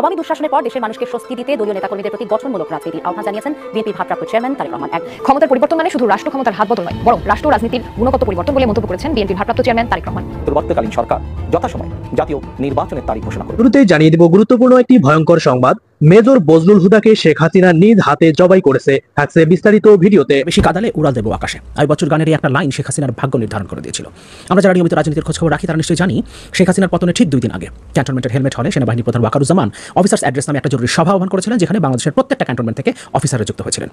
আওয়ামী দুঃশাসনের পর দেশের মানুষকে স্বস্তি দিতে দলীয় নেতাকর্মীদের প্রতি গঠনমূলক রাজনীতির আহ্বান জানিয়েছেন বিএনপির ভারপ্রাপ্ত চেয়ারম্যান তারেক রহমান। ক্ষমতার পরিবর্তন মানে শুধু রাষ্ট্র ক্ষমতার হাত বদল নয়, বরং রাষ্ট্র রাজনীতির গুণগত পরিবর্তন বলে মন্তব্য করেছেন বিএনপির ভারপ্রাপ্ত চেয়ারম্যান তারেক রহমান। পরবর্তীকালীন সরকার যথাসময়ে জাতীয় নির্বাচনের তারিখ ঘোষণা করবে। শুরুতেই জানিয়ে দেব গুরুত্বপূর্ণ একটি ভয়ঙ্কর সংবাদ। মেজর বজলুল হুদাকে শেখ হাসিনা নিজ হাতে জবাই করেছে। থাকছে বিস্তারিত ভিডিওতে। বেশি কাদালে উড়াল দেব আকাশে, আই বছর গানের একটা লাইন শেখ হাসিনার ভাগ্য নির্ধারণ করে দিয়েছিল। আমরা যারা নিয়মিত রাজনীতির খোঁজখবর রাখি তারা নিশ্চয়ই জানি, শেখ হাসিনার পতনের ঠিক 2 দিন আগে ক্যান্টনমেন্টের হেলমেট হলে সেনাবাহিনী প্রধান ওয়াকারুজ্জামান অফিসার্স অ্যাড্রেস নামে একটা জরুরি সভা আহ্বান করেছিলেন, যেখানে বাংলাদেশের প্রত্যেকটা ক্যান্টনমেন্ট থেকে অফিসাররা যুক্ত হয়েছিলেন।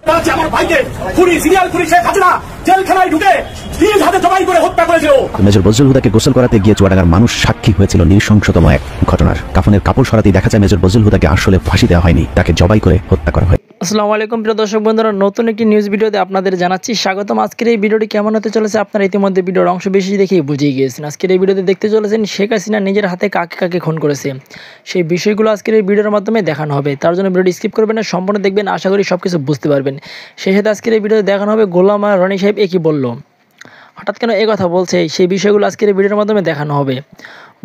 মেজর বজলুল হুদাকে গোসল করাতে গিয়ে চুয়াডাঙ্গার মানুষ সাক্ষী হয়েছিল নৃশংসতম এক ঘটনার। কাফনের কাপড় সরাতেই দেখা যায় মেজর বজলুল হুদাকে আসলে ফাঁসি দেওয়া হয়নি, তাকে জবাই করে হত্যা করা হয়। আসসালামু আলাইকুম প্রিয় দর্শক বন্ধুরা, নতুন একটি নিউজ ভিডিওতে আপনাদের জানাচ্ছি স্বাগতম। আজকের এই ভিডিওটি কেমন হতে চলেছে আপনারা ইতিমধ্যে ভিডিওর অংশ বেশি দেখেই বুঝিয়ে গিয়েছেন। আজকের এই ভিডিওতে দেখতে চলেছেন শেখ হাসিনা নিজের হাতে কাকে কাকে খুন করেছে, সেই বিষয়গুলো আজকের এই ভিডিওর মাধ্যমে দেখানো হবে। তার জন্য ভিডিওটি স্কিপ করবেন না, সম্পূর্ণ দেখবেন, আশা করি সব কিছু বুঝতে পারবেন। সেই সাথে আজকের এই ভিডিওতে দেখানো হবে গোলাম মাওলা রনি সাহেব একই বলল, হঠাৎ কেন এই কথা বলছে, সেই বিষয়গুলো আজকের এই ভিডিওর মাধ্যমে দেখানো হবে।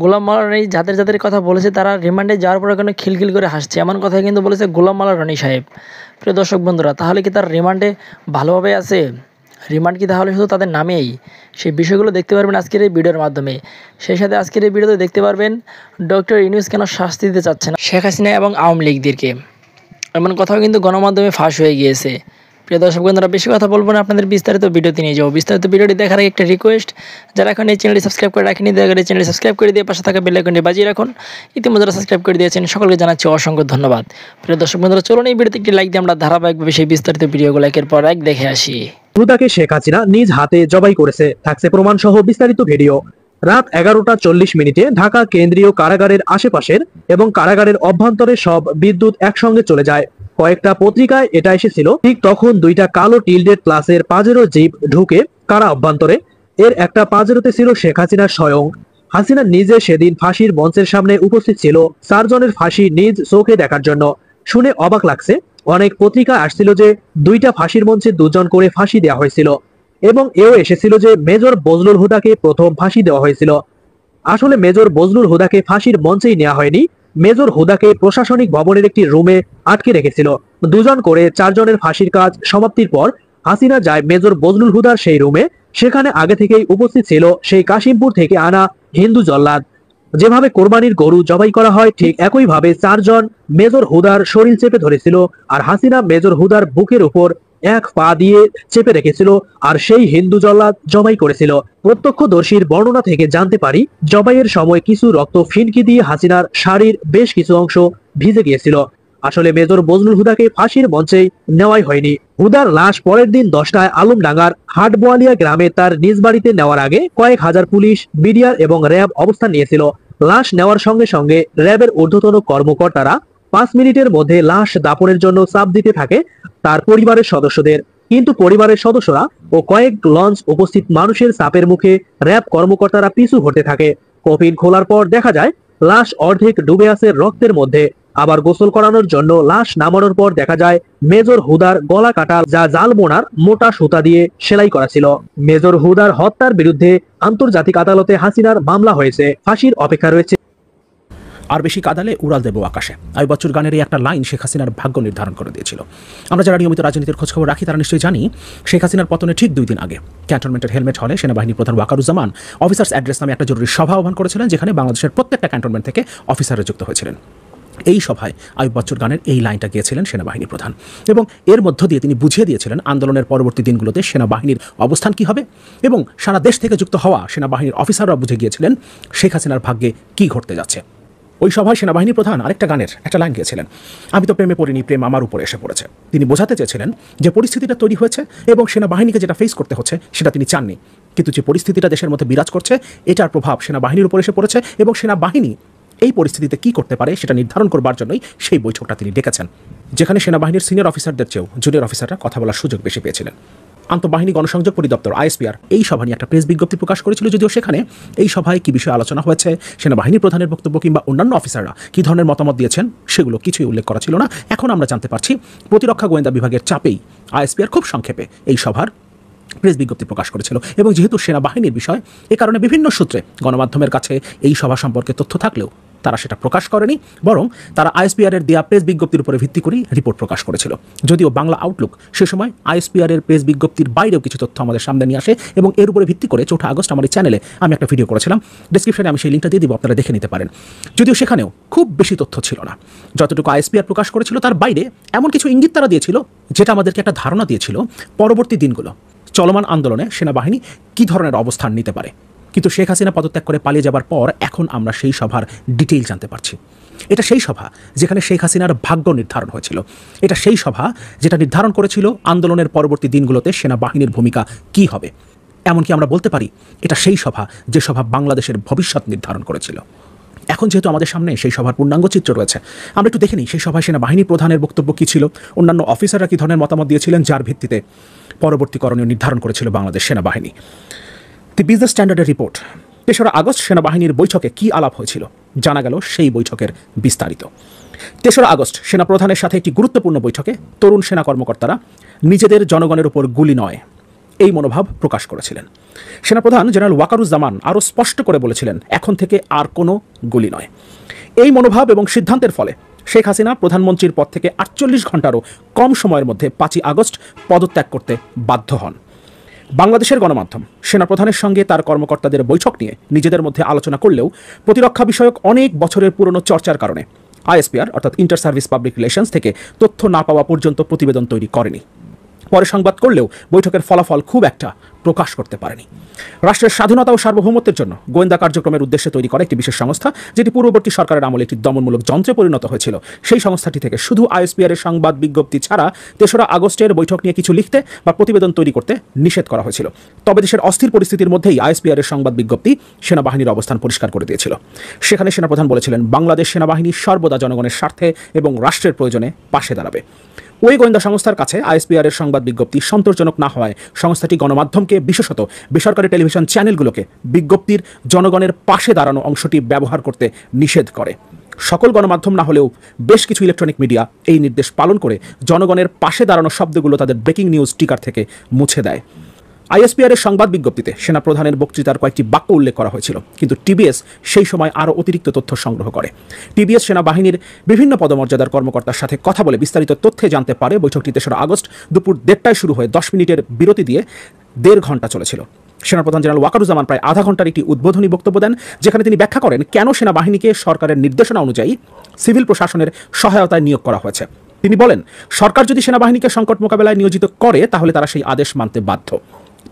গোলাম মাওলা রনি যাদের যাদের কথা বলেছে তারা রিমান্ডে যাওয়ার পরে কেন খিলখিল করে হাসছে, এমন কথা কিন্তু বলেছে গোলাম মাওলা রনি সাহেব। প্রিয় দর্শক বন্ধুরা, তাহলে কি তার রিমান্ডে ভালোভাবে আছে? রিমান্ড কি তাহলে শুধু তাদের নামেই? সেই বিষয়গুলো দেখতে পারবেন আজকের এই ভিডিওর মাধ্যমে। সেই সাথে আজকের এই ভিডিওতে দেখতে পারবেন ডক্টর ইউনূস কেন শাস্তি দিতে চাচ্ছে না শেখ হাসিনা এবং আওয়ামী লীগদেরকে, এমন কথাও কিন্তু গণমাধ্যমে ফাঁস হয়ে গিয়েছে। প্রিয় দর্শক বন্ধুরা, বেশি কথা বলবো না, আপনাদের বিস্তারিত ভিডিওতে নিয়ে যাবো। বিস্তারিত ভিডিওটি দেখার আগে একটা রিকোয়েস্ট, যারা এখন এই চ্যানেলটি সাবস্ক্রাইব করে রাখেনি দয়া করে চ্যানেলটি সাবস্ক্রাইব করে দিয়ে পাশে থাকা বেল আইকনটি বাজিয়ে রাখুন। ইতিমধ্যে যারা সাবস্ক্রাইব করে দিয়েছেন সকলকে জানাচ্ছি অসংখ্য ধন্যবাদ। প্রিয় দর্শক বন্ধুরা, চলুন এই ভিডিওতে একটি লাইক দিয়ে আমরা ধারাবাহিকভাবে সেই বিস্তারিত ভিডিওগুলো একের পর এক দেখে আসি। হুদাকে শেখ হাসিনা নিজ হাতে জবাই করেছে। থাকছে প্রমাণ সহ বিস্তারিত ভিডিও। রাত 11:40 ঢাকা কেন্দ্রীয় কারাগারের আশেপাশের এবং কারাগারের অভ্যন্তরে সব বিদ্যুৎ একসঙ্গে চলে যায়। কয়েকটা পত্রিকায় এটা এসেছিল, ঠিক তখন 2টা কালো টিল্ডেড ক্লাসের পাজেরো জিপ ঢুকে কারা অভ্যন্তরে। এর একটা পাজেরোতে ছিল শেখ হাসিনা স্বয়ং। হাসিনা নিজে সেদিন ফাঁসির মঞ্চের সামনে উপস্থিত ছিল 4 জনের ফাঁসি নিজ চোখে দেখার জন্য। শুনে অবাক লাগছে, অনেক পত্রিকা আসছিল যে 2টা ফাঁসির মঞ্চে 2 জন করে ফাঁসি দেওয়া হয়েছিল, এবং এও এসেছিল যে মেজর বজলুল হুদাকে প্রথম ফাঁসি দেওয়া হয়েছিল। আসলে মেজর বজলুল হুদাকে ফাঁসির মঞ্চেই নেওয়া হয়নি, মেজর হুদাকে প্রশাসনিক ভবনের একটি রুমে আটকে রেখেছিল। 2 জন করে 4 জনের ফাঁসির কাজ সমাপ্তির পর হাসিনা যায় মেজর বজলুল হুদার সেই রুমে। সেখানে আগে থেকেই উপস্থিত ছিল সেই কাশিমপুর থেকে আনা হিন্দু জল্লাদ। যেভাবে কোরবানির গরু জবাই করা হয় ঠিক একইভাবে 4 জন মেজর হুদার শরীর চেপে ধরেছিল, আর হাসিনা মেজর হুদার বুকের উপর এক পা দিয়ে চেপে রেখেছিল, আর সেই হিন্দু জল্লাদ জবাই করেছিল। প্রত্যক্ষদর্শীর বর্ণনা থেকে জানতে পারি, জবাইয়ের সময় কিছু রক্ত ফিনকি দিয়ে হাসিনার শাড়ির বেশ কিছু অংশ ভিজে গিয়েছিল। আসলে মেজর বজলুল হুদাকে ফাঁসির মঞ্চেই নেওয়াই হয়নি। হুদার লাশ পরের দিন 10টায় আলমডাঙ্গার হাটবোয়ালিয়া গ্রামে তার নিজ বাড়িতে নেওয়ার আগে কয়েক হাজার পুলিশ, বিডিআর এবং র্যাব অবস্থান নিয়েছিল। লাশ নেওয়ার সঙ্গে সঙ্গে র্যাবের ঊর্ধ্বতন কর্মকর্তারা 5 মিনিটের মধ্যে লাশ দাফনের জন্য চাপ দিতে থাকে তার পরিবারের সদস্যদের। কিন্তু পরিবারের সদস্যরা ও কয়েক লঞ্চ উপস্থিত মানুষের চাপের মুখে র্যাব কর্মকর্তারা পিছু হতে থাকে। কফিন খোলার পর দেখা যায় লাশ অর্ধেক ডুবে আছে রক্তের মধ্যে। আবার গোসল করানোর জন্য লাশ নামানোর পর দেখা যায় মেজর হুদার গলা কাটা, যা জাল বোনার মোটা সুতা দিয়ে সেলাই করা ছিল। মেজর হুদার হত্যার বিরুদ্ধে আন্তর্জাতিক আদালতে হাসিনার মামলা হয়েছে, ফাঁসির অপেক্ষা রয়েছে। আর বেশি কাদালে উড়াল দেব আকাশে, আই বছর গানের একটা লাইন শেখ হাসিনার ভাগ্য নির্ধারণ করে দিয়েছিল। আমরা যারা নিয়মিত রাজনীতির খোঁজখবর রাখি তারা নিশ্চয়ই জানি, শেখ হাসিনার পতনের ঠিক 2 দিন আগে ক্যান্টনমেন্টের হেলমেট হলে সেনাবাহিনী প্রধান ওয়াকারুজ্জামান অফিসার্স অ্যাড্রেস নামে একটা জরুরি সভা আহ্বান করেছিলেন, যেখানে বাংলাদেশের প্রত্যেকটা ক্যান্টনমেন্ট থেকে অফিসাররা যুক্ত হয়েছিলেন। এই সভায় আইয়ুব বাচ্চুর গানের এই লাইনটা গিয়েছিলেন সেনাবাহিনী প্রধান, এবং এর মধ্য দিয়ে তিনি বুঝিয়ে দিয়েছিলেন আন্দোলনের পরবর্তী দিনগুলোতে সেনাবাহিনীর অবস্থান কী হবে, এবং সারা দেশ থেকে যুক্ত হওয়া সেনাবাহিনীর অফিসাররা বুঝে গিয়েছিলেন শেখ হাসিনার ভাগ্যে কী ঘটতে যাচ্ছে। ওই সভায় সেনাবাহিনী প্রধান আরেকটা গানের একটা লাইন গিয়েছিলেন, আমি তো প্রেমে পড়িনি, প্রেম আমার উপরে এসে পড়েছে। তিনি বোঝাতে চেয়েছিলেন যে পরিস্থিতিটা তৈরি হয়েছে এবং সেনাবাহিনীকে যেটা ফেস করতে হচ্ছে সেটা তিনি চাননি, কিন্তু যে পরিস্থিতিটা দেশের মধ্যে বিরাজ করছে এটার প্রভাব সেনাবাহিনীর উপর এসে পড়েছে, এবং সেনাবাহিনী এই পরিস্থিতিতে কি করতে পারে সেটা নির্ধারণ করবার জন্যই সেই বৈঠকটা তিনি ডেকেছেন, যেখানে সেনাবাহিনীর সিনিয়র অফিসারদের চেয়েও জুনিয়র অফিসাররা কথা বলার সুযোগ বেশি পেয়েছিলেন। আন্তঃবাহিনী গণসংযোগ পরিদপ্তর আইএসপিআর এই সভা নিয়ে একটা প্রেস বিজ্ঞপ্তি প্রকাশ করেছিল, যদিও সেখানে এই সভায় কি বিষয়ে আলোচনা হয়েছে, সেনাবাহিনীর প্রধানের বক্তব্য কিংবা অন্যান্য অফিসাররা কি ধরনের মতামত দিয়েছেন সেগুলো কিছুই উল্লেখ করা ছিল না। এখন আমরা জানতে পারছি প্রতিরক্ষা গোয়েন্দা বিভাগের চাপেই আইএসপিআর খুব সংক্ষেপে এই সভার প্রেস বিজ্ঞপ্তি প্রকাশ করেছিল, এবং যেহেতু সেনাবাহিনীর বিষয় এ কারণে বিভিন্ন সূত্রে গণমাধ্যমের কাছে এই সভা সম্পর্কে তথ্য থাকলেও তারা সেটা প্রকাশ করেনি, বরং তারা আইএসপিআর এর দেয়া প্রেস বিজ্ঞপ্তির উপরে ভিত্তি করেই রিপোর্ট প্রকাশ করেছিল। যদিও বাংলা আউটলুক সে সময় আইএসপিআর এর প্রেস বিজ্ঞপ্তির বাইরেও কিছু তথ্য আমাদের সামনে নিয়ে আসে এবং এর উপরে ভিত্তি করে 4 আগস্ট আমার এই চ্যানেলে আমি একটা ভিডিও করেছিলাম, ডেসক্রিপশনে আমি সেই লিঙ্কটা দিয়ে দিব, আপনারা দেখে নিতে পারেন। যদিও সেখানেও খুব বেশি তথ্য ছিল না, যতটুকু আইএসপিআর প্রকাশ করেছিল তার বাইরে এমন কিছু ইঙ্গিত তারা দিয়েছিল যেটা আমাদেরকে একটা ধারণা দিয়েছিল পরবর্তী দিনগুলো চলমান আন্দোলনে সেনাবাহিনী কী ধরনের অবস্থান নিতে পারে। কিন্তু শেখ হাসিনা পদত্যাগ করে পালিয়ে যাবার পর এখন আমরা সেই সভার ডিটেইল জানতে পারছি। এটা সেই সভা যেখানে শেখ হাসিনার ভাগ্য নির্ধারণ হয়েছিল। এটা সেই সভা যেটা নির্ধারণ করেছিল আন্দোলনের পরবর্তী দিনগুলোতে সেনাবাহিনীর ভূমিকা কী হবে। এমনকি আমরা বলতে পারি এটা সেই সভা যে সভা বাংলাদেশের ভবিষ্যৎ নির্ধারণ করেছিল। এখন যেহেতু আমাদের সামনে সেই সভার পূর্ণাঙ্গ চিত্র রয়েছে, আমরা একটু দেখে নিই সেই সভায় সেনাবাহিনী প্রধানের বক্তব্য কী ছিল, অন্যান্য অফিসাররা কী ধরনের মতামত দিয়েছিলেন, যার ভিত্তিতে পরবর্তী করণীয় নির্ধারণ করেছিল বাংলাদেশ সেনাবাহিনী। দি বিজনেস স্ট্যান্ডার্ডের রিপোর্ট। 3রা আগস্ট সেনাবাহিনীর বৈঠকে কী আলাপ হয়েছিল জানা গেল সেই বৈঠকের বিস্তারিত। 3রা আগস্ট সেনাপ্রধানের সাথে একটি গুরুত্বপূর্ণ বৈঠকে তরুণ সেনা কর্মকর্তারা নিজেদের জনগণের উপর গুলি নয় এই মনোভাব প্রকাশ করেছিলেন। সেনাপ্রধান জেনারেল ওয়াকারুজ্জামান আরও স্পষ্ট করে বলেছিলেন এখন থেকে আর কোনো গুলি নয়। এই মনোভাব এবং সিদ্ধান্তের ফলে শেখ হাসিনা প্রধানমন্ত্রীর পদ থেকে 48 ঘন্টারও কম সময়ের মধ্যে 5ই আগস্ট পদত্যাগ করতে বাধ্য হন। বাংলাদেশের গণমাধ্যম সেনাপ্রধানের সঙ্গে তার কর্মকর্তাদের বৈঠক নিয়ে নিজেদের মধ্যে আলোচনা করলেও প্রতিরক্ষা বিষয়ক অনেক বছরের পুরনো চর্চার কারণে আইএসপিআর অর্থাৎ ইন্টার সার্ভিস পাবলিক রিলেশনস থেকে তথ্য না পাওয়া পর্যন্ত প্রতিবেদন তৈরি করেনি। পরে সংবাদ করলেও বৈঠকের ফলাফল খুব একটা প্রকাশ করতে পারেনি। রাষ্ট্রের স্বাধীনতা ও সার্বভৌমত্বের জন্য গোয়েন্দা কার্যক্রমের উদ্দেশ্যে তৈরি করা একটি বিশেষ সংস্থা, যেটি পূর্ববর্তী সরকারের আমলে একটি দমনমূলক যন্ত্রে পরিণত হয়েছিল, সেই সংস্থাটি থেকে শুধু আইএসপিআর এর সংবাদ বিজ্ঞপ্তি ছাড়া 3রা আগস্টের বৈঠক নিয়ে কিছু লিখতে বা প্রতিবেদন তৈরি করতে নিষেধ করা হয়েছিল। তবে দেশের অস্থির পরিস্থিতির মধ্যেই আইএসপিআর এর সংবাদ বিজ্ঞপ্তি সেনাবাহিনীর অবস্থান পরিষ্কার করে দিয়েছিল। সেখানে সেনাপ্রধান বলেছিলেন বাংলাদেশ সেনাবাহিনী সর্বদা জনগণের স্বার্থে এবং রাষ্ট্রের প্রয়োজনে পাশে দাঁড়াবে। ওই গোয়েন্দা সংস্থার কাছে আইএসপিআর এর সংবাদ বিজ্ঞপ্তি সন্তোষজনক না হওয়ায় সংস্থাটি গণমাধ্যমকে, বিশেষত বেসরকারি টেলিভিশন চ্যানেলগুলোকে বিজ্ঞপ্তির জনগণের পাশে দাঁড়ানো অংশটি ব্যবহার করতে নিষেধ করে। সকল গণমাধ্যম না হলেও বেশ কিছু ইলেকট্রনিক মিডিয়া এই নির্দেশ পালন করে জনগণের পাশে দাঁড়ানো শব্দগুলো তাদের ব্রেকিং নিউজ টিকার থেকে মুছে দেয়। আইএসপিআর এর সংবাদ বিজ্ঞপ্তিতে সেনাপ্রধানের বক্তৃতার কয়েকটি বাক্য উল্লেখ করা হয়েছিল, কিন্তু টিবিএস সেই সময় আরও অতিরিক্ত তথ্য সংগ্রহ করে। টিবিএস সেনাবাহিনীর বিভিন্ন পদমর্যাদার কর্মকর্তার সাথে কথা বলে বিস্তারিত তথ্যে জানতে পারে বৈঠকটি 3রা আগস্ট দুপুর 1:30টায় শুরু হয়ে 10 মিনিটের বিরতি দিয়ে 1.5 ঘন্টা চলেছিল। সেনাপ্রধান জেনারেল ওয়াকারুজ্জামান প্রায় আধা ঘন্টার একটি উদ্বোধনী বক্তব্য দেন, যেখানে তিনি ব্যাখ্যা করেন কেন সেনাবাহিনীকে সরকারের নির্দেশনা অনুযায়ী সিভিল প্রশাসনের সহায়তায় নিয়োগ করা হয়েছে। তিনি বলেন সরকার যদি সেনাবাহিনীকে সংকট মোকাবেলায় নিয়োজিত করে তাহলে তারা সেই আদেশ মানতে বাধ্য।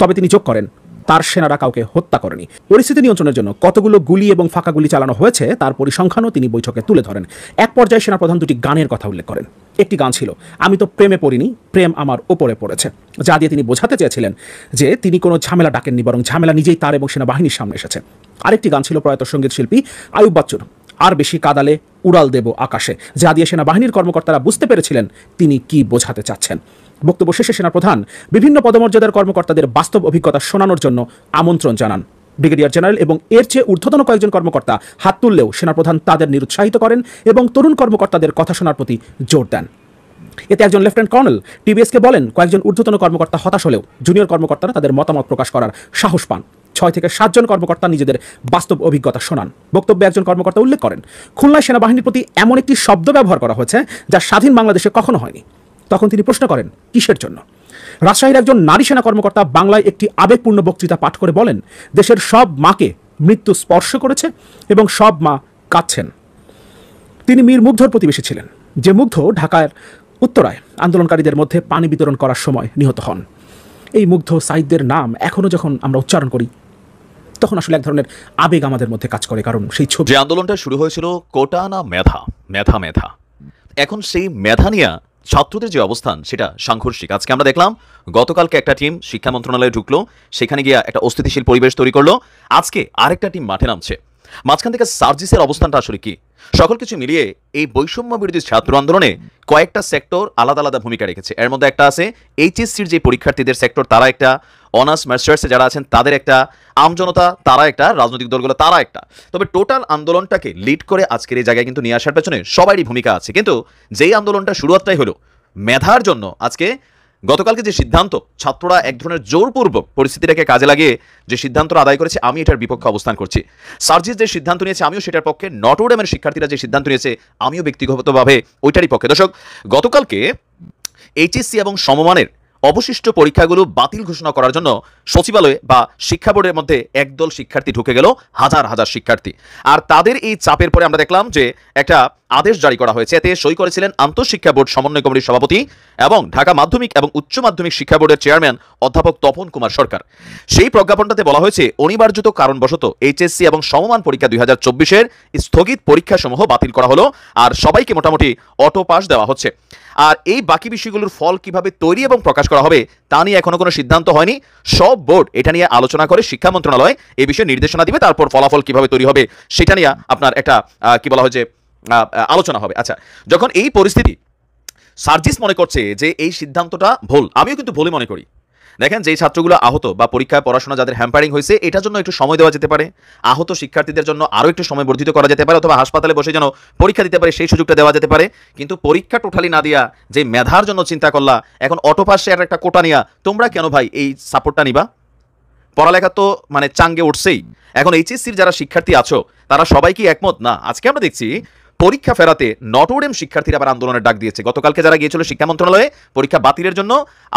তবে তিনি যোগ করেন তার সেনারা কাউকে হত্যা করেনি। পরিস্থিতি নিয়ন্ত্রণের জন্য কতগুলো গুলি এবং ফাঁকা গুলি চালানো হয়েছে তার পরিসংখ্যানও তিনি বৈঠকে তুলে ধরেন। এক পর্যায়ে সেনাপ্রধান 2টি গানের কথা উল্লেখ করেন। একটি গান ছিল আমি তো প্রেমে পড়িনি, প্রেম আমার ওপরে পড়েছে, যা দিয়ে তিনি বোঝাতে চেয়েছিলেন যে তিনি কোনো ঝামেলা ডাকেননি, বরং ঝামেলা নিজেই তার এবং সেনাবাহিনীর সামনে এসেছে। আরেকটি গান ছিল প্রয়াত সঙ্গীত শিল্পী আয়ুব বাচ্চুর, আর বেশি কাদালে উড়াল দেব আকাশে, যা দিয়ে সেনাবাহিনীর কর্মকর্তারা বুঝতে পেরেছিলেন তিনি কি বোঝাতে চাচ্ছেন। বক্তব্য শেষে সেনাপ্রধান বিভিন্ন পদমর্যাদার কর্মকর্তাদের বাস্তব অভিজ্ঞতা শোনানোর জন্য আমন্ত্রণ জানান। ব্রিগেডিয়ার জেনারেল এবং এর চেয়ে ঊর্ধ্বতন কয়েকজন কর্মকর্তা হাত তুললেও সেনাপ্রধান তাদের নিরুৎসাহিত করেন এবং তরুণ কর্মকর্তাদের কথা শোনার প্রতি জোর দেন। এতে একজন লেফটেন্যান্ট কর্নেল টিবিএসকে বলেন কয়েকজন ঊর্ধ্বতন কর্মকর্তা হতাশ হলেও জুনিয়র কর্মকর্তারা তাদের মতামত প্রকাশ করার সাহস পান। 6 থেকে 7 জন কর্মকর্তা নিজেদের বাস্তব অভিজ্ঞতা শোনান। বক্তব্যে একজন কর্মকর্তা উল্লেখ করেন খুলনায় সেনাবাহিনীর প্রতি এমন একটি শব্দ ব্যবহার করা হয়েছে যা স্বাধীন বাংলাদেশে কখনো হয়নি। তখন তিনি প্রশ্ন করেন কিসের জন্য। রাজশাহীর একজন নারী সেনা কর্মকর্তা বাংলায় একটি আবেগপূর্ণ বক্তৃতা পাঠ করে বলেন দেশের সব মাকে মৃত্যু স্পর্শ করেছে এবং সব মা কাঁদছেন। তিনি মীর মুগ্ধর প্রতিবেশী ছিলেন, যে মুগ্ধ ঢাকার উত্তরায় আন্দোলনকারীদের মধ্যে পানি বিতরণ করার সময় নিহত হন। এই মুগ্ধ সাইদদের নাম এখনও যখন আমরা উচ্চারণ করি তখন আসলে এক ধরনের আবেগ আমাদের মধ্যে কাজ করে, কারণ সেই ছবি যে আন্দোলনটা শুরু হয়েছিল কোটা না মেধা, মেধা মেধা, এখন সেই মেধা নিয়ে ছাত্রদের যে অবস্থান সেটা সাংঘর্ষিক। আজকে আমরা দেখলাম গতকালকে একটা টিম শিক্ষা মন্ত্রণালয়ে ঢুকলো, সেখানে গিয়ে একটা অস্থিতিশীল পরিবেশ তৈরি করলো। আজকে আরেকটা টিম মাঠে নামছে। মাঝখান থেকে সার্জিসের অবস্থানটা আসলে কি? সকল কিছু মিলিয়ে এই বৈষম্য বিরোধী ছাত্র আন্দোলনে কয়েকটা সেক্টর আলাদা আলাদা ভূমিকা রেখেছে। এর মধ্যে একটা আছে এইচএসসির যে পরীক্ষার্থীদের সেক্টর, তারা একটা, অনার্স মাস্টার্সে যারা আছেন তাদের একটা, আমজনতা তারা একটা, রাজনৈতিক দলগুলো তারা একটা। তবে টোটাল আন্দোলনটাকে লিড করে আজকের এই জায়গায় কিন্তু নিয়ে আসার পেছনে সবারই ভূমিকা আছে। কিন্তু যেই আন্দোলনটা শুরুয়াতটাই হলো মেধার জন্য, আজকে গতকালকে যে সিদ্ধান্ত, ছাত্ররা এক ধরনের জোরপূর্বক পরিস্থিতিটাকে কাজে লাগিয়ে যে সিদ্ধান্তটা আদায় করেছে, আমি এটার বিপক্ষে অবস্থান করছি। সার্জিস যে সিদ্ধান্ত নিয়েছে আমিও সেটার পক্ষে, নটরডেমের শিক্ষার্থীরা যে সিদ্ধান্ত নিয়েছে আমিও ব্যক্তিগতভাবে ওইটারই পক্ষে। দর্শক, গতকালকে এইচএসসি এবং সমমানের অবশিষ্ট পরীক্ষাগুলো বাতিল ঘোষণা করার জন্য সচিবালয়ে বা শিক্ষা বোর্ডের মধ্যে একদল শিক্ষার্থী ঢুকে গেল, হাজার হাজার শিক্ষার্থী। আর তাদের এই চাপের পরে আমরা দেখলাম যে একটা আদেশ জারি করা হয়েছে। এতে সই করেছিলেন আন্তঃশিক্ষা বোর্ড সমন্বয় কমিটির সভাপতি এবং ঢাকা মাধ্যমিক এবং উচ্চ মাধ্যমিক শিক্ষা বোর্ডের চেয়ারম্যান অধ্যাপক তপন কুমার সরকার। সেই প্রজ্ঞাপনটাতে বলা হয়েছে, অনিবার্যত কারণবশত এইচএসসি এবং সমমান পরীক্ষা 2024-এর স্থগিত পরীক্ষাসমূহ বাতিল করা হলো, আর সবাইকে মোটামুটি অটো পাস দেওয়া হচ্ছে। আর এই বাকি বিষয়গুলোর ফল কিভাবে তৈরি এবং প্রকাশ করা হবে তা নিয়ে এখনো কোনো সিদ্ধান্ত হয়নি। সব বোর্ড এটা নিয়ে আলোচনা করে শিক্ষা মন্ত্রণালয় এই বিষয়ে নির্দেশনা দিবে, তারপর ফলাফল কিভাবে তৈরি হবে সেটা নিয়ে আপনার একটা কি বলা হয় যে আলোচনা হবে। আচ্ছা, যখন এই পরিস্থিতি, সার্জিস মনে করছে যে এই সিদ্ধান্তটা ভুল, আমিও কিন্তু ভুলই মনে করি। দেখেন, যেই ছাত্রগুলো আহত বা পরীক্ষায় পড়াশোনা যাদের হ্যাম্পারিং হয়েছে, এটার জন্য একটু সময় দেওয়া যেতে পারে। আহত শিক্ষার্থীদের জন্য আরও একটু সময় বর্ধিত করা যেতে পারে, অথবা হাসপাতালে বসে যেন পরীক্ষা দিতে পারে সেই সুযোগটা দেওয়া যেতে পারে। কিন্তু পরীক্ষা টোটালি না দিয়া যে মেধার জন্য চিন্তা করলা, এখন অটোপাসে একটা কোটা নিয়া তোমরা কেন ভাই এই সাপোর্টটা নিবা? পড়ালেখা তো মানে চাঙ্গে উঠছেই। এখন এইচএসসির যারা শিক্ষার্থী আছো তারা সবাই কি একমত না? আজকে আমরা দেখছি পরীক্ষা ফেরাতে নটরডেম শিক্ষার্থীরা আবার আন্দোলনের ডাক দিয়েছে। গতকালকে যারা গিয়েছিল শিক্ষা মন্ত্রণালয়ে পরীক্ষা বাতিলের জন্য,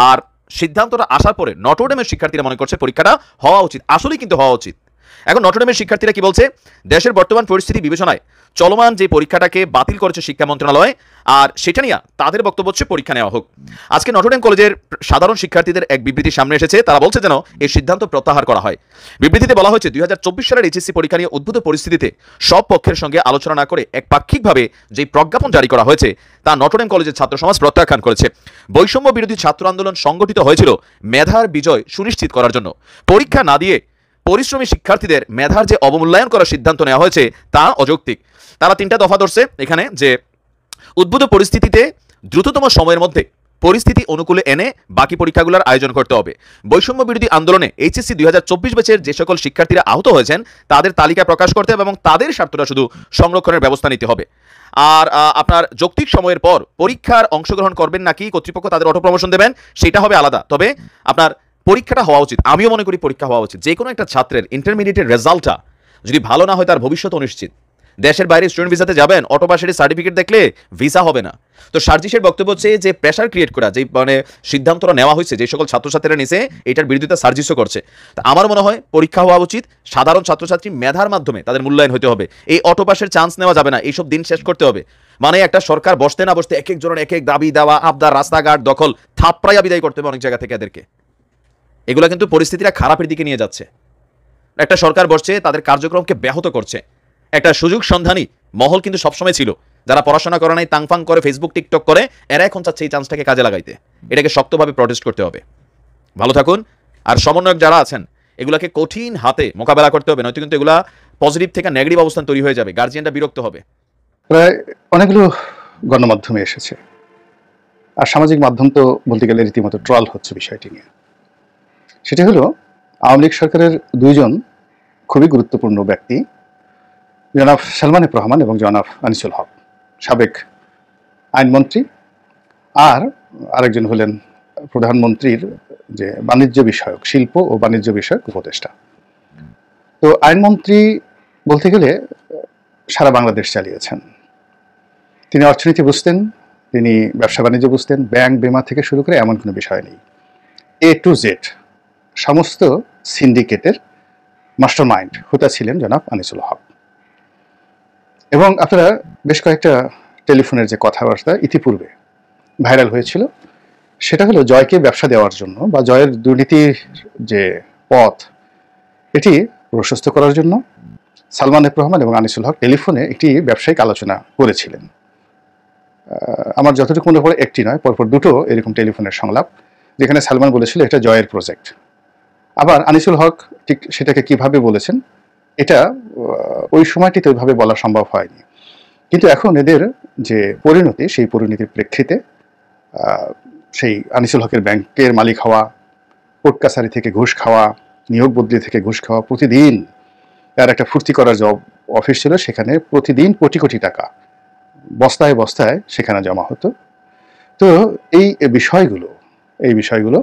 আর সিদ্ধান্তটা আসার পরে নটরডেমের শিক্ষার্থীরা মনে করছে পরীক্ষাটা হওয়া উচিত, আসলেই কিন্তু হওয়া উচিত। এখন নটরডেমের শিক্ষার্থীরা কি বলছে, দেশের বর্তমান পরিস্থিতি বিবেচনায় চলমান যে পরীক্ষাটাকে বাতিল করেছে শিক্ষা মন্ত্রণালয়, আর সেটা নিয়ে তাদের বক্তব্য হচ্ছে পরীক্ষা নেওয়া হোক। আজকে নটরডেম কলেজের সাধারণ শিক্ষার্থীদের এক বিবৃতি সামনে এসেছে, তারা বলছে যেন এই সিদ্ধান্ত প্রত্যাহার করা হয়। বিবৃতিতে বলা হয়েছে, 2024 সালের এইচএসসি পরীক্ষা নিয়ে উদ্ভূত পরিস্থিতিতে সব পক্ষের সঙ্গে আলোচনা না করে একপাক্ষিকভাবে যে প্রজ্ঞাপন জারি করা হয়েছে তা নটরডেম কলেজের ছাত্র সমাজ প্রত্যাখ্যান করেছে। বৈষম্য বিরোধী ছাত্র আন্দোলন সংগঠিত হয়েছিল মেধার বিজয় সুনিশ্চিত করার জন্য। পরীক্ষা না দিয়ে পরিশ্রমী শিক্ষার্থীদের মেধার যে অবমূল্যায়ন করার সিদ্ধান্ত নেওয়া হয়েছে তা অযৌক্তিক। তারা 3টা দফা ধরছে এখানে, যে উদ্ভূত পরিস্থিতিতে দ্রুততম সময়ের মধ্যে পরিস্থিতি অনুকূলে এনে বাকি পরীক্ষাগুলোর আয়োজন করতে হবে। বৈষম্য বিরোধী আন্দোলনে এইচএসসি 2024 ব্যাচের যে সকল শিক্ষার্থীরা আহত হয়েছেন তাদের তালিকা প্রকাশ করতে হবে এবং তাদের স্বার্থটা শুধু সংরক্ষণের ব্যবস্থা নিতে হবে। আর আপনার যৌক্তিক সময়ের পর পরীক্ষার অংশগ্রহণ করবেন নাকি কর্তৃপক্ষ তাদের অটো প্রমোশন দেবেন সেটা হবে আলাদা, তবে আপনার পরীক্ষাটা হওয়া উচিত। আমিও মনে করি পরীক্ষা হওয়া উচিত। যে কোনো একটা ছাত্রের ইন্টারমিডিয়েটের রেজাল্টটা যদি ভালো না হয় তার ভবিষ্যৎ অনিশ্চিত। দেশের বাইরে স্টুডেন্ট ভিসাতে যাবেন, অটোপাসের সার্টিফিকেট দেখলে ভিসা হবে না। তো সার্জিসের বক্তব্য হচ্ছে যে প্রেশার ক্রিয়েট করা, যে মানে সিদ্ধান্তটা নেওয়া হয়েছে যে সকল ছাত্রছাত্রীরা নিছে, এটার বিরোধিতা সার্জিসও করছে। তা আমার মনে হয় পরীক্ষা হওয়া উচিত। সাধারণ ছাত্রছাত্রী মেধার মাধ্যমে তাদের মূল্যায়ন হতে হবে। এই অটোপাসের চান্স নেওয়া যাবে না, এইসব দিন শেষ করতে হবে। মানে একটা সরকার বসতে না বসতে এক এক জনের এক এক দাবি দেওয়া, আবদার, রাস্তাঘাট দখল, থাপড়াইয়া বিদায় করতে হবে অনেক জায়গা থেকে এদেরকে। এগুলো কিন্তু পরিস্থিতিটা খারাপের দিকে নিয়ে যাচ্ছে। একটা সরকার বসছে, তাদের কার্যক্রমকে ব্যাহত করছে। একটা সুযোগ সন্ধানী মহল কিন্তু সবসময় ছিল, যারা পড়াশোনা করে নাই, তাংফাং করে, ফেসবুক টিকটক করে, এরা এখন চাচ্ছে এই চান্সটাকে কাজে লাগাইতে। এটাকে শক্তভাবে প্রটেস্ট করতে হবে। ভালো থাকুন। আর সমন্বয়ক যারা আছেন, এগুলাকে কঠিন হাতে মোকাবেলা করতে হবে, নয়তো কিন্তু এগুলা পজিটিভ থেকে নেগেটিভ অবস্থান তৈরি হয়ে যাবে, গার্জিয়ানরা বিরক্ত হবে। প্রায় অনেকগুলো গণমাধ্যমে এসেছে, আর সামাজিক মাধ্যম তো বলতে গেলে রীতিমতো ট্রল হচ্ছে বিষয়টি নিয়ে। সেটা হলো আওয়ামী লীগ সরকারের 2 জন খুবই গুরুত্বপূর্ণ ব্যক্তি, জনাব সালমান এফ রহমান এবং জনাব আনিসুল হক, সাবেক আইনমন্ত্রী, আর আরেকজন হলেন প্রধানমন্ত্রীর যে বাণিজ্য বিষয়ক, শিল্প ও বাণিজ্য বিষয়ক উপদেষ্টা। তো আইনমন্ত্রী বলতে গেলে সারা বাংলাদেশ চালিয়েছেন। তিনি অর্থনীতি বুঝতেন, তিনি ব্যবসা বাণিজ্য বুঝতেন, ব্যাংক বিমা থেকে শুরু করে এমন কোনো বিষয় নেই, A to Z সমস্ত সিন্ডিকেটের মাস্টার মাইন্ড হোতা ছিলেন জনাব আনিসুল হক। এবং আপনারা বেশ কয়েকটা টেলিফোনের যে কথাবার্তা ইতিপূর্বে ভাইরাল হয়েছিল, সেটা হলো জয়কে ব্যবসা দেওয়ার জন্য বা জয়ের দুর্নীতির যে পথ এটি প্রশস্ত করার জন্য সালমান এফ রহমান এবং আনিসুল হক টেলিফোনে একটি ব্যবসায়িক আলোচনা করেছিলেন। আমার যতটুকু মনে পড়ে একটি নয়, পরপর 2টো এরকম টেলিফোনের সংলাপ, যেখানে সালমান বলেছিল এটা জয়ের প্রজেক্ট। আবার আনিসুল হক ঠিক সেটাকে কিভাবে বলেছেন এটা ওই সময়টিতে ওইভাবে বলা সম্ভব হয়নি। কিন্তু এখন এদের যে পরিণতি, সেই পরিণতির প্রেক্ষিতে সেই আনিসুল হকের ব্যাংকের মালিক হওয়া, কোর্ট কাছারি থেকে ঘুষ খাওয়া, নিয়োগ বদলি থেকে ঘুষ খাওয়া, প্রতিদিন তার একটা ফুর্তি করার জব অফিস ছিল, সেখানে প্রতিদিন কোটি কোটি টাকা বস্তায় বস্তায় সেখানে জমা হতো। তো এই বিষয়গুলো এই বিষয়গুলো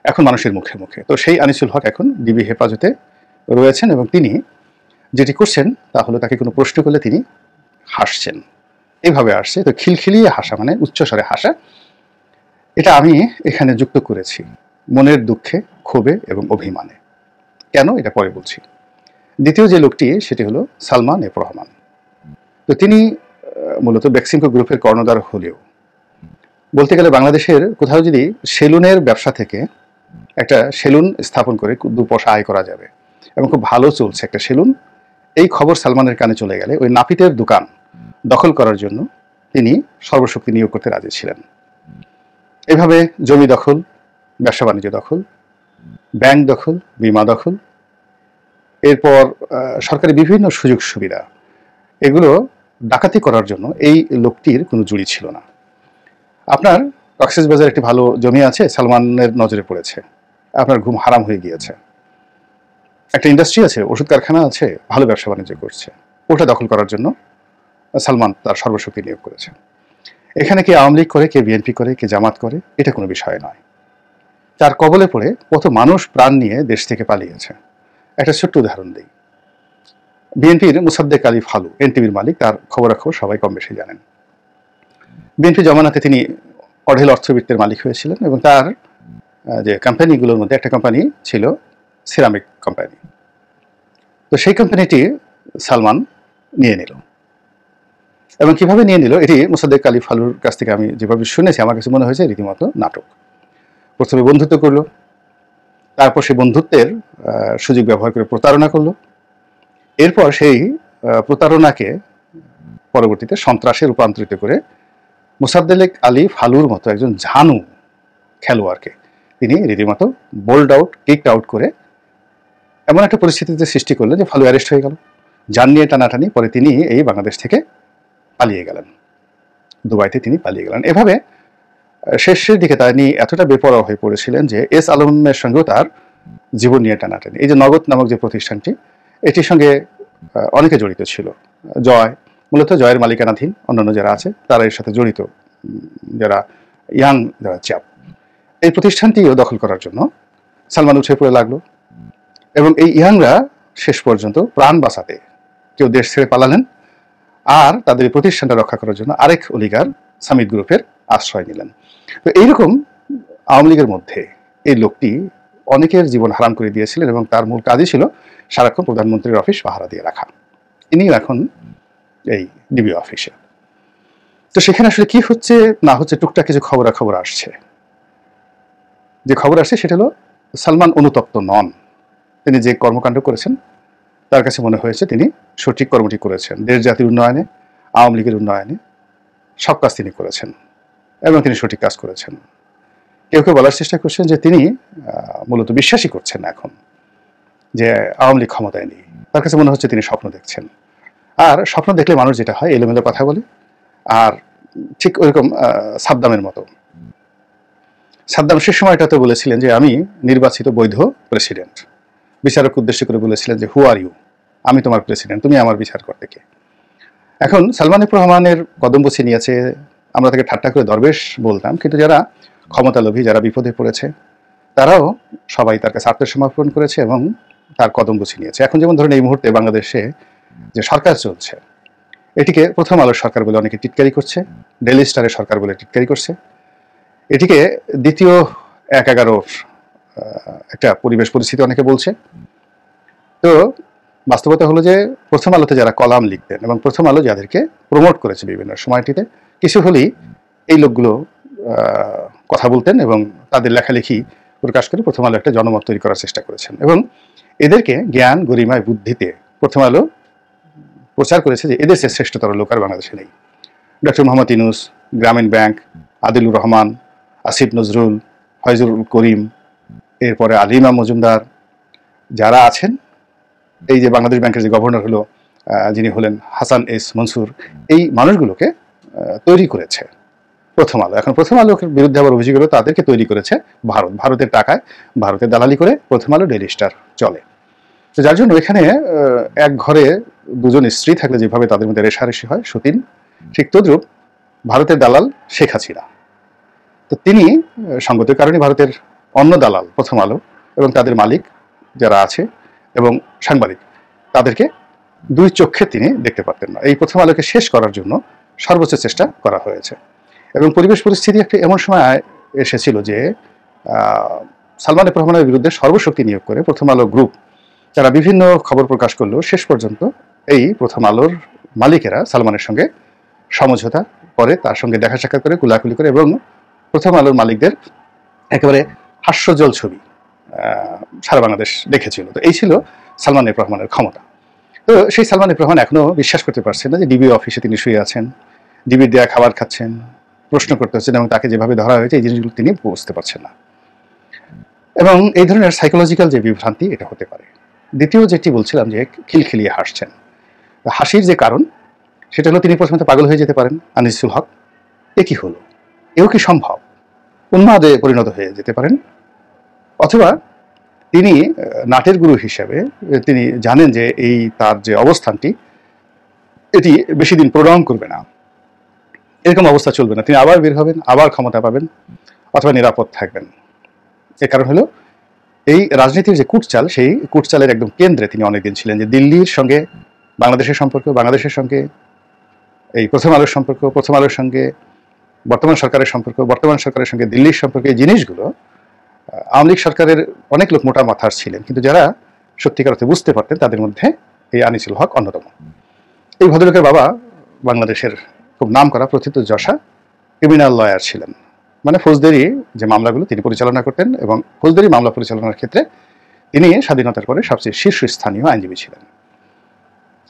এখন মানুষের মুখে মুখে। তো সেই আনিসুল হক এখন ডিবি হেফাজতে রয়েছেন এবং তিনি যেটি করছেন তা হলো তাকে কোনো প্রশ্ন করলে তিনি হাসছেন, এইভাবে আসছে। তো খিলখিলিয়ে হাসা মানে উচ্চস্বরে হাসা, এটা আমি এখানে যুক্ত করেছি মনের দুঃখে, ক্ষোভে এবং অভিমানে। কেন এটা পরে বলছি। দ্বিতীয় যে লোকটি সেটি হলো সালমান এফ রহমান। তো তিনি মূলত বেক্সিমকো গ্রুপের কর্ণধার হলেও বলতে গেলে বাংলাদেশের কোথাও যদি সেলুনের ব্যবসা থেকে একটা সেলুন স্থাপন করে 2 পয়সা আয় করা যাবে এবং খুব ভালো চলছে একটা সেলুন, এই খবর সালমানের কানে চলে গেলে ওই নাপিতের দোকান দখল করার জন্য তিনি সর্বশক্তি নিয়োগ করতে রাজি ছিলেন। এভাবে জমি দখল, ব্যবসা বাণিজ্য দখল, ব্যাংক দখল, বিমা দখল, এরপর সরকারি বিভিন্ন সুযোগ সুবিধা, এগুলো ডাকাতি করার জন্য এই লোকটির কোনো জুড়ি ছিল না। আপনার কক্সবাজারে একটি ভালো জমি আছে, সালমানের নজরে পড়েছে, আপনার ঘুম হারাম হয়ে গিয়েছে। একটা ইন্ডাস্ট্রি আছে, ওষুধ কারখানা আছে, ভালো ব্যবসা বাণিজ্য করছে, ওটা দখল করার জন্য সালমান তার সর্বশক্তি নিয়োগ করেছে। এখানে কে আওয়ামী লীগ করে, কে বিএনপি করে, কে জামাত করে, এটা কোনো বিষয় নয়। তার কবলে পড়ে কত মানুষ প্রাণ নিয়ে দেশ থেকে পালিয়েছে। একটা ছোট্ট উদাহরণ দিই। বিএনপির মুসাদ্দেক আলী ফালু, এনটিভির মালিক, তার খবরাখবর সবাই কম বেশি জানেন। বিএনপি জমানাতে তিনি অঢেল অর্থবিত্তের মালিক হয়েছিলেন এবং তার যে কোম্পানিগুলোর মধ্যে একটা কোম্পানি ছিল সিরামিক কোম্পানি। তো সেই কোম্পানিটি সালমান নিয়ে নিল এবং কিভাবে নিয়ে নিল এটি মুসাদ্দেক আলী ফালুর কাছ থেকে আমি যেভাবে শুনেছি আমার কাছে মনে হয়েছে রীতিমতো নাটক। প্রথমে বন্ধুত্ব করলো, তারপর সেই বন্ধুত্বের সুযোগ ব্যবহার করে প্রতারণা করলো, এরপর সেই প্রতারণাকে পরবর্তীতে সন্ত্রাসে রূপান্তরিত করে মুসাদ্দেক আলী ফালুর মতো একজন ঝানু খেলোয়াড়কে তিনি রীতিমতো বোল্ড আউট, কিকড আউট করে এমন একটা পরিস্থিতিতে সৃষ্টি করলেন যে ফালু অ্যারেস্ট হয়ে গেল। যান নিয়ে টানাটানি, পরে তিনি এই বাংলাদেশ থেকে পালিয়ে গেলেন, দুবাইতে তিনি পালিয়ে গেলেন। এভাবে শেষের দিকে তিনি এতটা বেপরোয়া হয়ে পড়েছিলেন যে এস আলমের সঙ্গেও তার জীবন নিয়ে টানাটানি। এই যে নগদ নামক যে প্রতিষ্ঠানটি, এটির সঙ্গে অনেকে জড়িত ছিল। জয়, মূলত জয়ের মালিকানাধীন, অন্যান্য যারা আছে তারা এর সাথে জড়িত, যারা ইয়াং যারা চাপ। এই প্রতিষ্ঠানটিও দখল করার জন্য সালমান উঠে পড়ে লাগলো এবং এই ইয়াংরা শেষ পর্যন্ত প্রাণ বাঁচাতে কেউ দেশ ছেড়ে পালালেন, আর তাদের এই প্রতিষ্ঠানটা রক্ষা করার জন্য আরেক অলিগার সামিট গ্রুপের আশ্রয় নিলেন। তো এইরকম আওয়ামী লীগের মধ্যে এই লোকটি অনেকের জীবন হারাম করে দিয়েছিলেন এবং তার মূল কাজই ছিল সারাক্ষণ প্রধানমন্ত্রীর অফিস পাহারা দিয়ে রাখা। ইনিও এখন এই ডিবি অফিসে। তো সেখানে আসলে কি হচ্ছে না হচ্ছে টুকটাক কিছু খবরাখবর আসছে। যে খবর আসছে সেটা হলো সালমান অনুতপ্ত নন। তিনি যে কর্মকাণ্ড করেছেন তার কাছে মনে হয়েছে তিনি সঠিক কর্মটি করেছেন। দেশ জাতির উন্নয়নে, আওয়ামী লীগের উন্নয়নে সব কাজ তিনি করেছেন এবং তিনি সঠিক কাজ করেছেন। কেউ কেউ বলার চেষ্টা করছেন যে তিনি মূলত বিশ্বাসই করছেন এখন যে আওয়ামী লীগ ক্ষমতায় নেই। তার কাছে মনে হচ্ছে তিনি স্বপ্ন দেখছেন। আর স্বপ্ন দেখলে মানুষ যেটা হয় এলোমেলো কথা বলে, আর ঠিক ওইরকম সাদ্দামের মতো। সাদ্দাম সে সময়টাতে বলেছিলেন যে আমি নির্বাচিত বৈধ প্রেসিডেন্ট, বিচারক উদ্দেশ্য করে বলেছিলেন যে হু আর ইউ, আমি তোমার প্রেসিডেন্ট, তুমি আমার বিচার করতে কে। এখন সালমান এফ রহমানের কদম বসে নিয়েছে, আমরা তাকে ঠাট্টা করে দরবেশ বলতাম, কিন্তু যারা ক্ষমতালোভী, যারা বিপদে পড়েছে, তারাও সবাই তার কাছে আত্মসমর্পণ করেছে এবং তার কদম বসে নিয়েছে। এখন যেমন ধরুন এই মুহূর্তে বাংলাদেশে যে সরকার চলছে, এটিকে প্রথম আলোর সরকার বলে অনেকে টিটকারি করছে, ডেইলি স্টারের সরকার বলে টিটকারি করছে, এটিকে দ্বিতীয় 1/11 একটা পরিবেশ পরিস্থিতি অনেকে বলছে। তো বাস্তবতা হলো যে প্রথম আলোতে যারা কলাম লিখতেন এবং প্রথম আলো যাদেরকে প্রমোট করেছে বিভিন্ন সময়টিতে, কিছু হলেই এই লোকগুলো কথা বলতেন এবং তাদের লেখালেখি প্রকাশ করে প্রথম আলো একটা জনমত তৈরি করার চেষ্টা করেছেন এবং এদেরকে জ্ঞান, গরিমায়, বুদ্ধিতে প্রথম আলো প্রচার করেছে যে এদের শ্রেষ্ঠতর লোক আর বাংলাদেশে নেই। ডক্টর মোহাম্মদ ইউনূস, গ্রামীণ ব্যাংক, আদিলুর রহমান, আসিফ নজরুল, ফয়জুল করিম, এরপরে আলিমা মজুমদার, যারা আছেন, এই যে বাংলাদেশ ব্যাংকের যে গভর্নর হলো যিনি হলেন হাসান এস মনসুর, এই মানুষগুলোকে তৈরি করেছে প্রথম আলো। এখন প্রথম আলোর বিরুদ্ধে আবার অভিযোগ হলো তাদেরকে তৈরি করেছে ভারত, ভারতের টাকায়, ভারতের দালালি করে প্রথম আলো, ডেইলি স্টার চলে। তো যার জন্য এখানে এক ঘরে দুজন স্ত্রী থাকলে যেভাবে তাদের মধ্যে রেশারেশি হয় সতীন, ঠিক তদ্রূপ ভারতের দালাল শেখ হাসিনা। তো তিনি সঙ্গতির কারণে ভারতের অন্য দালাল প্রথম আলো এবং তাদের মালিক যারা আছে এবং সাংবাদিক তাদেরকে দুই চোখে তিনি দেখতে পারতেন না। এই প্রথম আলোকে শেষ করার জন্য সর্বোচ্চ চেষ্টা করা হয়েছে এবং পরিবেশ পরিস্থিতি একটা এমন সময় এসেছিল যে সালমান এফ রহমানের বিরুদ্ধে সর্বশক্তি নিয়োগ করে প্রথম আলো গ্রুপ তারা বিভিন্ন খবর প্রকাশ করলেও শেষ পর্যন্ত এই প্রথম আলোর মালিকেরা সালমানের সঙ্গে সমঝোতা করে, তার সঙ্গে দেখা সাক্ষাৎ করে, কুলাকুলি করে এবং প্রথম আলোর মালিকদের একেবারে হাস্যজ্জ্বল ছবি সারা বাংলাদেশ দেখেছিল। তো এই ছিল সালমান এফ রহমানের ক্ষমতা। তো সেই সালমান এফ রহমান এখনো বিশ্বাস করতে পারছেন না যে ডিবি অফিসে তিনি শুয়ে আছেন, ডিবির দেয়া খাবার খাচ্ছেন, প্রশ্ন করতে হচ্ছেন এবং তাকে যেভাবে ধরা হয়েছে এই জিনিসগুলো তিনি বুঝতে পারছেন না এবং এই ধরনের সাইকোলজিক্যাল যে বিভ্রান্তি এটা হতে পারে। দ্বিতীয় যেটি বলছিলাম যে খিলখিলিয়ে হাসছেন, হাসির যে কারণ সেটা হলো তিনি প্রথমত পাগল হয়ে যেতে পারেন। আনিসুল হক এ কি হলো, এও কি সম্ভব, উন্মাদে পরিণত হয়ে যেতে পারেন, অথবা তিনি নাটের গুরু হিসেবে তিনি জানেন যে এই তার যে অবস্থানটি এটি বেশি দিন প্রলং করবে না, এরকম অবস্থা চলবে না, তিনি আবার বের হবেন, আবার ক্ষমতা পাবেন অথবা নিরাপদ থাকবেন। এর কারণ হলো এই রাজনীতির যে কূটচাল সেই কূটচালের একদম কেন্দ্রে তিনি অনেকদিন ছিলেন। যে দিল্লির সঙ্গে বাংলাদেশের সম্পর্ক, বাংলাদেশের সঙ্গে এই প্রথম আলোর সম্পর্ক, প্রথম আলোর সঙ্গে বর্তমান সরকারের সম্পর্ক, বর্তমান সরকারের সঙ্গে দিল্লির সম্পর্ক, এই জিনিসগুলো আওয়ামী লীগ সরকারের অনেক লোক মোটা মাথার ছিলেন, কিন্তু যারা সত্যিকার অর্থে বুঝতে পারতেন তাদের মধ্যে এই আনিসুল হক অন্যতম। এই ভদ্রলোকের বাবা বাংলাদেশের খুব নাম করা প্রথিতযশা ক্রিমিনাল লয়ার ছিলেন, মানে ফৌজদারি যে মামলাগুলো তিনি পরিচালনা করতেন এবং ফৌজদারি মামলা পরিচালনার ক্ষেত্রে তিনি স্বাধীনতার পরে সবচেয়ে শীর্ষস্থানীয় আইনজীবী ছিলেন।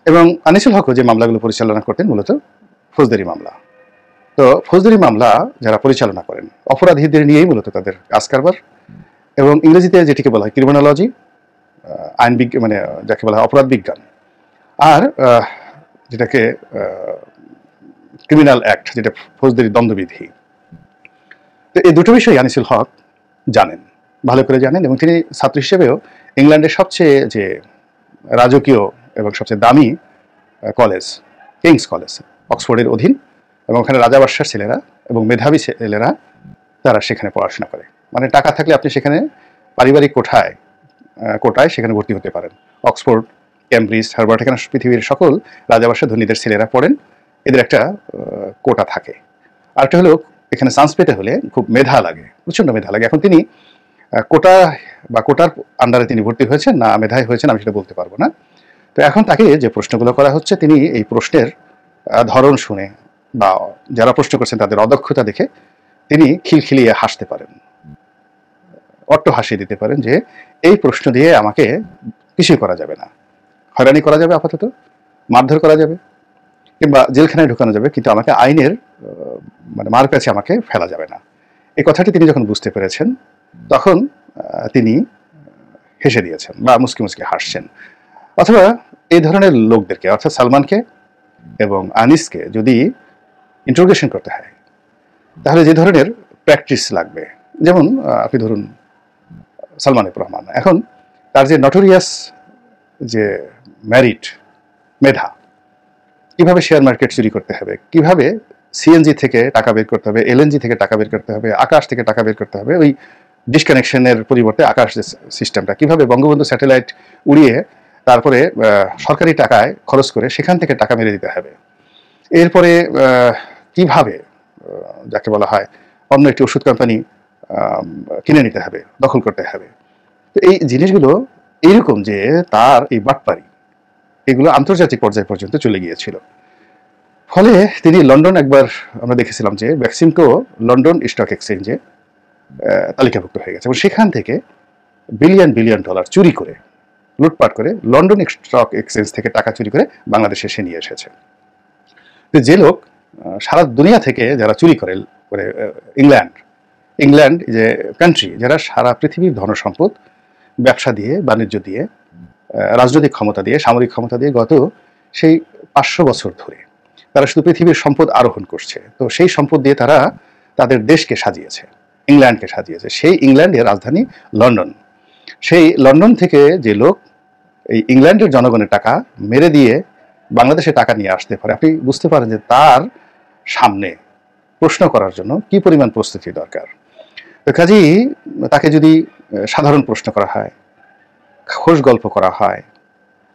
এবং আনিসুল হকও যে মামলাগুলো পরিচালনা করতেন মূলত ফৌজদারি মামলা। তো ফৌজদারি মামলা যারা পরিচালনা করেন অপরাধীদের নিয়েই মূলত তাদের কাজ কারবার, এবং ইংরেজিতে যেটিকে বলা হয় ক্রিমিনোলজি, আইন বিজ্ঞান, মানে যাকে বলা হয় অপরাধ বিজ্ঞান, আর যেটাকে ক্রিমিনাল অ্যাক্ট, যেটা ফৌজদারি দণ্ডবিধি। তো এই দুটো বিষয় আনিসুল হক জানেন, ভালো করে জানেন, এবং তিনি ছাত্র হিসেবেও ইংল্যান্ডের সবচেয়ে যে রাজকীয় এবং সবচেয়ে দামি কলেজ কিংস কলেজ অক্সফোর্ডের অধীন, এবং ওখানে রাজাবাসার ছেলেরা এবং মেধাবী ছেলেরা তারা সেখানে পড়াশোনা করে। মানে টাকা থাকলে আপনি সেখানে পারিবারিক কোটায় সেখানে ভর্তি হতে পারেন। অক্সফোর্ড, ক্যামব্রিজ, হার্ভার্ড, এখানে পৃথিবীর সকল রাজাবাসা ধনীদের ছেলেরা পড়েন, এদের একটা কোটা থাকে। আরেকটা হলো এখানে চান্স পেতে হলে খুব মেধা লাগে, প্রচণ্ড মেধা লাগে। এখন তিনি কোটা বা কোটার আন্ডারে তিনি ভর্তি হয়েছেন না মেধায় হয়েছেন আমি সেটা বলতে পারবো না। তো এখন তাকে যে প্রশ্নগুলো করা হচ্ছে তিনি এই প্রশ্নের ধরন শুনে বা যারা প্রশ্ন করছেন তাদের অদক্ষতা দেখে তিনি খিলখিলিয়ে হাসতে পারেন, অট্ট হাসিয়ে দিতে পারেন যে এই প্রশ্ন দিয়ে আমাকে কিছুই করা যাবে না, হয়রানি করা যাবে, আপাতত মারধর করা যাবে কিংবা জেলখানায় ঢুকানো যাবে, কিন্তু আমাকে আইনের মানে মার কাছে আমাকে ফেলা যাবে না। এই কথাটি তিনি যখন বুঝতে পেরেছেন তখন তিনি হেসে দিয়েছেন বা মুসকি মুসকি হাসছেন। অথবা এই ধরনের লোকদেরকে অর্থাৎ সালমানকে এবং আনিসকে যদি ইন্টারোগেশন করতে হয় তাহলে যে ধরনের প্র্যাকটিস লাগবে, যেমন আপনি ধরুন সালমান এফ রহমান, এখন তার যে নটোরিয়াস যে ম্যারিট মেধা, কিভাবে শেয়ার মার্কেট চুরি করতে হবে, কিভাবে সিএনজি থেকে টাকা বের করতে হবে, এলএনজি থেকে টাকা বের করতে হবে, আকাশ থেকে টাকা বের করতে হবে, ওই ডিসকানেকশনের পরিবর্তে আকাশ যে সিস্টেমটা, কিভাবে বঙ্গবন্ধু স্যাটেলাইট উড়িয়ে তারপরে সরকারি টাকায় খরচ করে সেখান থেকে টাকা মেরে দিতে হবে, এরপরে কিভাবে যাকে বলা হয় অন্য একটি ওষুধ কোম্পানি কিনে নিতে হবে, দখল করতে হবে। তো এই জিনিসগুলো এইরকম যে তার এই বাটপারি এগুলো আন্তর্জাতিক পর্যায় পর্যন্ত চলে গিয়েছিল। ফলে তিনি লন্ডন, একবার আমরা দেখেছিলাম যে ভ্যাকসিনকো লন্ডন স্টক এক্সচেঞ্জে তালিকাভুক্ত হয়ে গেছে এবং সেখান থেকে বিলিয়ন বিলিয়ন ডলার চুরি করে, লুটপাট করে লন্ডন স্টক এক্সচেঞ্জ থেকে টাকা চুরি করে বাংলাদেশে এসে নিয়ে এসেছে। যে লোক সারা দুনিয়া থেকে যারা চুরি করে, ইংল্যান্ড যে কান্ট্রি, যারা সারা পৃথিবীর ধনসম্পদ ব্যবসা দিয়ে, বাণিজ্য দিয়ে, রাজনৈতিক ক্ষমতা দিয়ে, সামরিক ক্ষমতা দিয়ে গত সেই 500 বছর ধরে তারা শুধু পৃথিবীর সম্পদ আরোহণ করছে। তো সেই সম্পদ দিয়ে তারা তাদের দেশকে সাজিয়েছে, ইংল্যান্ডকে সাজিয়েছে। সেই ইংল্যান্ডের রাজধানী লন্ডন, সেই লন্ডন থেকে যে লোক এই ইংল্যান্ডের জনগণের টাকা মেরে দিয়ে বাংলাদেশে টাকা নিয়ে আসতে পারে, আপনি বুঝতে পারেন যে তার সামনে প্রশ্ন করার জন্য কি পরিমাণ প্রস্তুতি দরকার। তো কাজেই তাকে যদি সাধারণ প্রশ্ন করা হয়, খোশ গল্প করা হয়,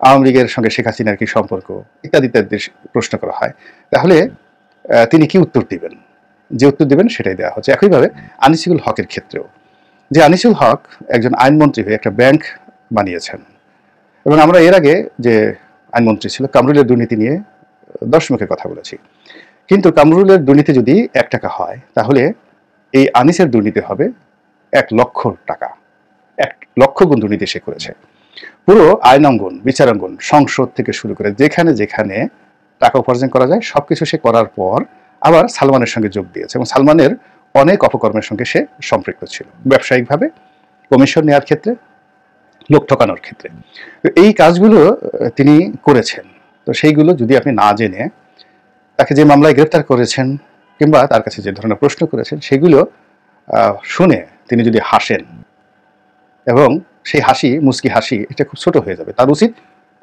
আওয়ামী লীগের সঙ্গে শেখ হাসিনার কি সম্পর্ক ইত্যাদি ইত্যাদি প্রশ্ন করা হয়, তাহলে তিনি কি উত্তর দিবেন? যে উত্তর দিবেন সেটাই দেওয়া হচ্ছে। একইভাবে আনিসুল হকের ক্ষেত্রেও, যে আনিসুল হক একজন আইনমন্ত্রী হয়ে একটা ব্যাংক বানিয়েছেন, এবং আমরা এর আগে যে আইনমন্ত্রী ছিল কামরুলের দুর্নীতি নিয়ে 10 মুখে কথা বলেছি। কিন্তু কামরুলের দুর্নীতি যদি 1 টাকা হয়, তাহলে এই আনিসের দুর্নীতি হবে 1 লক্ষ টাকা। 1 লক্ষ গুণ দুর্নীতি সে করেছে। পুরো আইনাঙ্গন, বিচারাঙ্গন, সংসদ থেকে শুরু করে যেখানে যেখানে টাকা উপার্জন করা যায় সবকিছু সে করার পর আবার সালমানের সঙ্গে যোগ দিয়েছে, এবং সালমানের অনেক অপকর্মের সঙ্গে সে সম্পৃক্ত ছিল, ব্যবসায়িকভাবে, কমিশন নেওয়ার ক্ষেত্রে, লোক ঠকানোর ক্ষেত্রে। তো এই কাজগুলো তিনি করেছেন। তো সেইগুলো যদি আপনি না জেনে তাকে যে মামলায় গ্রেপ্তার করেছেন কিংবা তার কাছে যে ধরনের প্রশ্ন করেছেন সেগুলো শুনে তিনি যদি হাসেন, এবং সেই হাসি, মুচকি হাসি, এটা খুব ছোট হয়ে যাবে। তার উচিত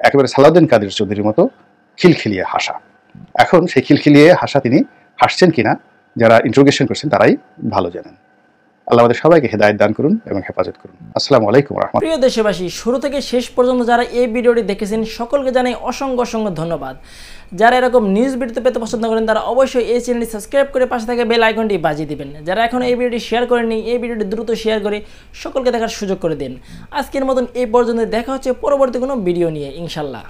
একেবারে সালাউদ্দিন কাদের চৌধুরীর মতো খিলখিলিয়ে হাসা। এখন সেই খিলখিলিয়ে হাসা তিনি হাসছেন কিনা যারা ইন্টারোগেশন করছেন তারাই ভালো জানেন। আল্লাহ আমাদের সবাইকে হেদায়েত দান করুন এবং হেফাজত করুন। আসসালামু আলাইকুম ওয়া রাহমাতুল্লাহ। প্রিয় দেশবাসী, শুরু থেকে শেষ পর্যন্ত যারা এই ভিডিওটি দেখেছেন সকলকে জানাই অসংখ্য অসংখ্য ধন্যবাদ। যারা এরকম নিউজ ভিডিও পেতে পছন্দ করেন তারা অবশ্যই এই চ্যানেলটি সাবস্ক্রাইব করে পাশে থাকা বেল আইকনটি বাজিয়ে দিবেন। যারা এখনো এই ভিডিওটি শেয়ার করেননি, এই ভিডিওটি দ্রুত শেয়ার করে সকলকে দেখার সুযোগ করে দিন। আজকের মতন এই পর্যন্ত, দেখা হচ্ছে পরবর্তী কোনো ভিডিও নিয়ে ইনশাল্লাহ।